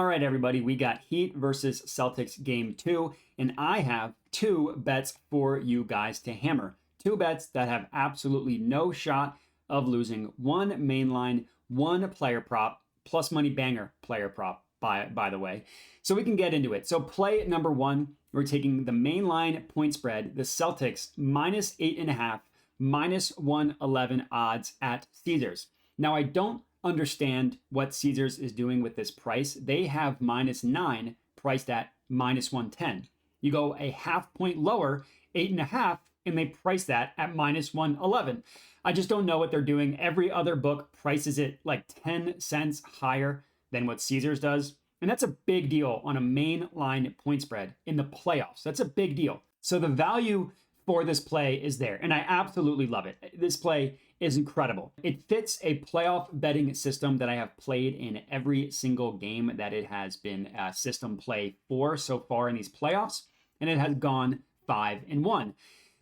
All right, everybody, we got Heat versus Celtics game 2, and I have 2 bets for you guys to hammer. 2 bets that have absolutely no shot of losing. 1 mainline, 1 player prop, plus money banger player prop, by the way. So we can get into it. So play number 1, we're taking the mainline point spread, the Celtics minus 8.5, minus 111 odds at Caesars. Now, I don't understand what Caesars is doing with this price. They have minus 9 priced at minus 110. You go a half point lower, 8.5, and they price that at minus 111. I just don't know what they're doing. Every other book prices it like 10 cents higher than what Caesars does. And that's a big deal on a main line point spread in the playoffs. That's a big deal. So the value for this play is there, and I absolutely love it. This play is incredible. It fits a playoff betting system that I have played in every single game that it has been a system play for so far in these playoffs, and it has gone 5-1.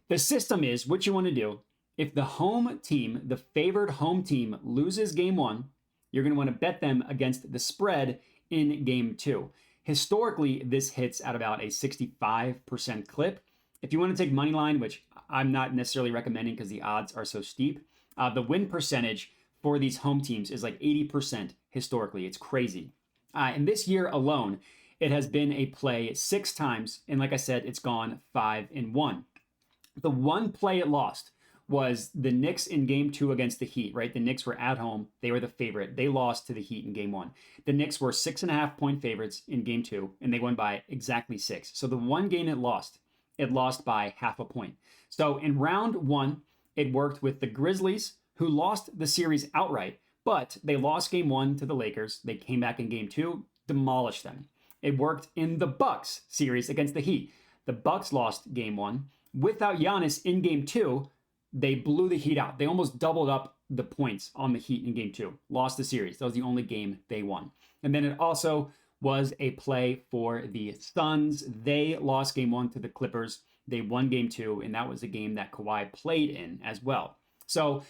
The system is what you want to do. If the home team, the favored home team, loses game 1, you're going to want to bet them against the spread in game 2. Historically, this hits at about a 65% clip. If you want to take money line, which I'm not necessarily recommending because the odds are so steep, the win percentage for these home teams is like 80% historically. It's crazy. And this year alone, it has been a play 6 times. And like I said, it's gone 5-1. The one play it lost was the Knicks in game 2 against the Heat, right? The Knicks were at home. They were the favorite. They lost to the Heat in game 1. The Knicks were 6.5 point favorites in game 2, and they won by exactly 6. So the one game it lost by half a point. So in round 1, it worked with the Grizzlies, who lost the series outright, but they lost game 1 to the Lakers. They came back in game 2, demolished them. It worked in the Bucks series against the Heat. The Bucks lost game 1. Without Giannis in game 2, they blew the Heat out. They almost doubled up the points on the Heat in game 2. Lost the series. That was the only game they won. And then it also was a play for the Suns. They lost game 1 to the Clippers. They won game 2, and that was a game that Kawhi played in as well. So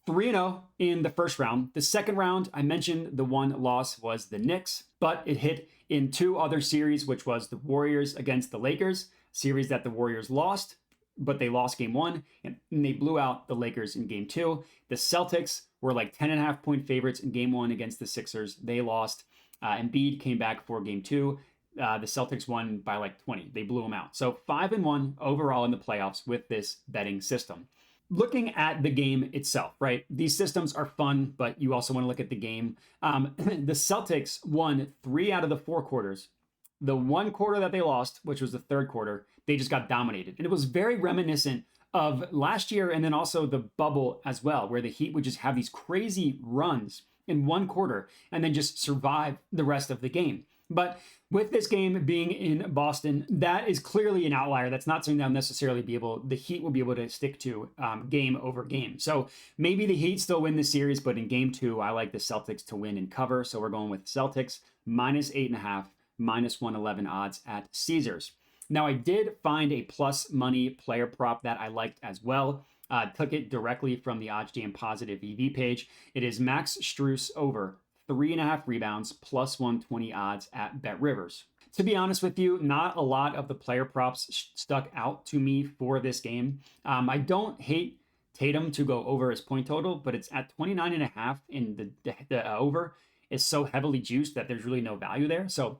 3-0 in the first round. The second round, I mentioned the one loss was the Knicks, but it hit in 2 other series, which was the Warriors against the Lakers, series that the Warriors lost, but they lost game 1, and they blew out the Lakers in game 2. The Celtics were like 10.5 point favorites in game 1 against the Sixers. They lost. Embiid came back for game 2. The Celtics won by like 20. They blew them out. So 5-1 overall in the playoffs with this betting system. Looking at the game itself, right? These systems are fun, but you also want to look at the game. The Celtics won 3 out of the 4 quarters. The one quarter that they lost, which was the third quarter, they just got dominated. And it was very reminiscent of last year and then also the bubble as well, where the Heat would just have these crazy runs in one quarter and then just survive the rest of the game. But with this game being in Boston, that is clearly an outlier. That's not something that the Heat will be able to stick to game over game. So maybe the Heat still win the series, but in game 2, I like the Celtics to win and cover. So we're going with Celtics minus 8.5, minus 111 odds at Caesars. Now, I did find a plus money player prop that I liked as well. Took it directly from the oddsjam positive EV page. It is Max Strus over 3.5 rebounds plus 120 odds at Bet Rivers. To be honest with you, not a lot of the player props stuck out to me for this game. I don't hate Tatum to go over his point total, but it's at 29.5, and the over is so heavily juiced that there's really no value there. So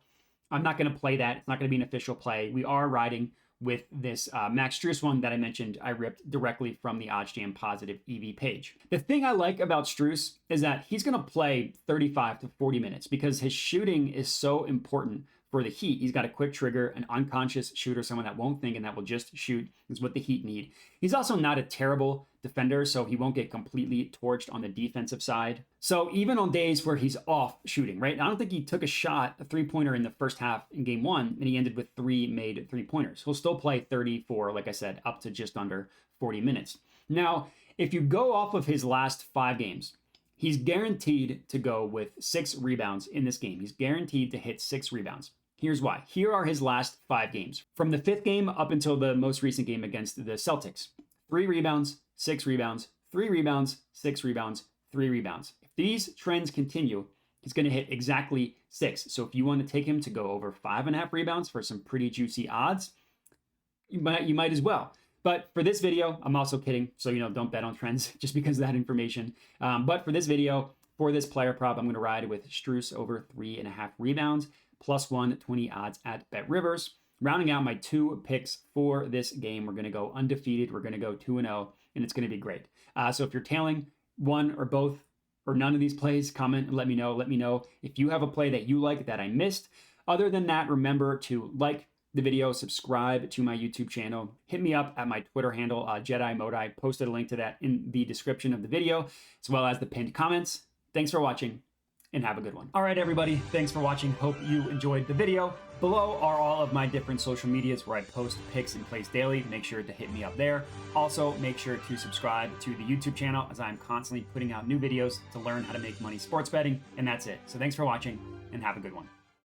I'm not going to play that. It's not going to be an official play. We are riding with this Max Strus one that I mentioned. I ripped directly from the oddsjam positive EV page. The thing I like about Strus is that he's going to play 35 to 40 minutes because his shooting is so important for the Heat. He's got a quick trigger, an unconscious shooter, someone that won't think and that will just shoot is what the Heat need. He's also not a terrible defender, so he won't get completely torched on the defensive side. So even on days where he's off shooting, right? I don't think he took a 3-pointer in the first half in game 1, and he ended with 3 made 3-pointers. He'll still play 34, like I said, up to just under 40 minutes. Now, if you go off of his last 5 games, he's guaranteed to go with 6 rebounds in this game. He's guaranteed to hit 6 rebounds. Here's why. Here are his last 5 games. From the 5th game up until the most recent game against the Celtics. 3 rebounds, 6 rebounds, 3 rebounds, 6 rebounds, 3 rebounds. If these trends continue, he's going to hit exactly 6. So if you want to take him to go over 5.5 rebounds for some pretty juicy odds, you might as well. But for this video, I'm also kidding. So, don't bet on trends just because of that information. But for this video, for this player prop, I'm going to ride with Strus over 3.5 rebounds, plus 120 odds at Bet Rivers. Rounding out my 2 picks for this game, we're going to go undefeated. We're going to go 2-0, and it's going to be great. So if you're tailing one or both or none of these plays, comment and let me know. Let me know if you have a play that you like that I missed. Other than that, remember to like the video, subscribe to my YouTube channel, hit me up at my Twitter handle, Jedi Modi. Posted a link to that in the description of the video, as well as the pinned comments. Thanks for watching, and have a good one. All right, everybody, thanks for watching. Hope you enjoyed the video. Below are all of my different social medias where I post picks and plays daily. Make sure to hit me up there. Also, make sure to subscribe to the YouTube channel, as I'm constantly putting out new videos to learn how to make money sports betting, and that's it. So thanks for watching, and have a good one.